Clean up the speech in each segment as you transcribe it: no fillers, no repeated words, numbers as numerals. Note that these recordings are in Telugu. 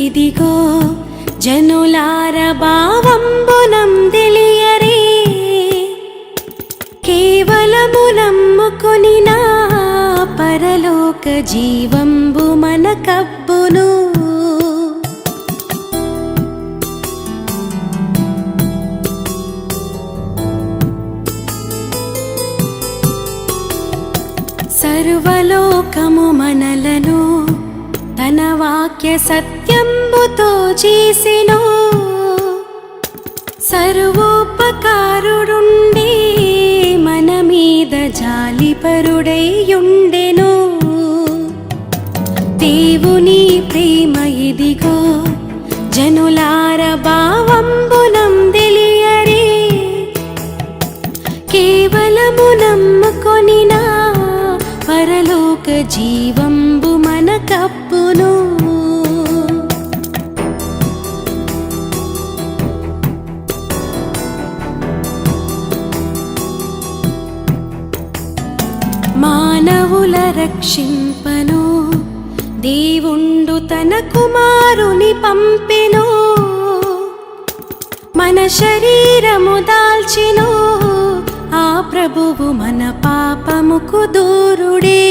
ఇదిగో జనులార భావంబునం తెలియరే కేవలము నమ్ముకొనినా పరలోక జీవంబు మనకబ్బును సర్వలోకము మనలను తన వాక్య సత్యంబుతో చేసెను సర్వోపకారుడుండి మన మీద జాలిపరుడైయుండెను దేవుని ప్రేమ ఇదిగో జనులార భావంబునం తెలియరే కేవలము నమ్ముకొనినా పరలోక జీవంబు మనకప్పును మానవుల రక్షింపను దేవుండు తన కుమారుని పంపెను మన శరీరము దాల్చెను ఆ ప్రభువు మన పాపముకు దూరుడే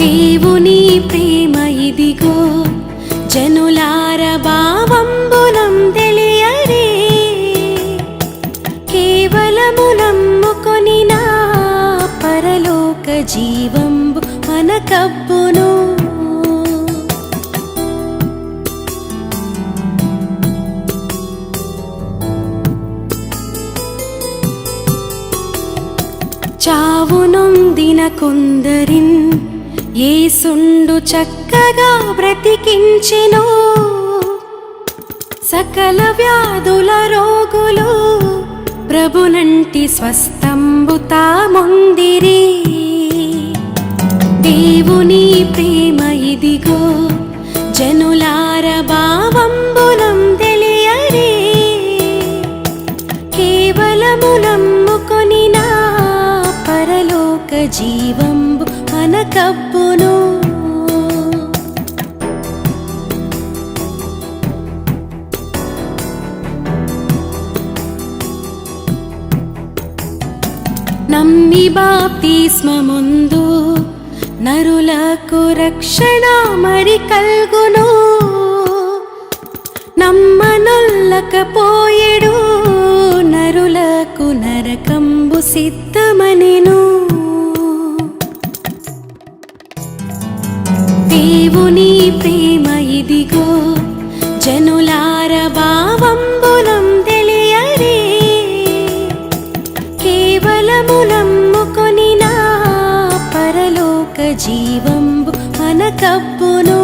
దేవుని ప్రేమ ఇదిగో జనులార భావంబునం తెలియరే కేవలము నమ్ముకొనినా పరలోక జీవంబు మనకబ్బును చావునొందిన కొందరిన్ యేసుండు చక్కగా బ్రతికించెను సకల వ్యాధుల రోగులు ప్రభునంటి స్వస్థంబు తామొందిరి దేవుని ప్రేమ ఇదిగో జనులార భావంబునం తెలియరే కేవలము నమ్ముకొనినా పరలోక జీవంబు మనకబ్బును నమ్మి బాప్తిస్మముందు నరులకు రక్షణ మరి కల్గును నమ్మనొల్లకపోయెడు నరులకు నరకంబు సిద్ధమనెను దేవుని ప్రేమ ఇదిగో జనులార భావంబునం తెలియరే కేవలము నమ్ముకొనినా పరలోక జీవంబు మనకబ్బును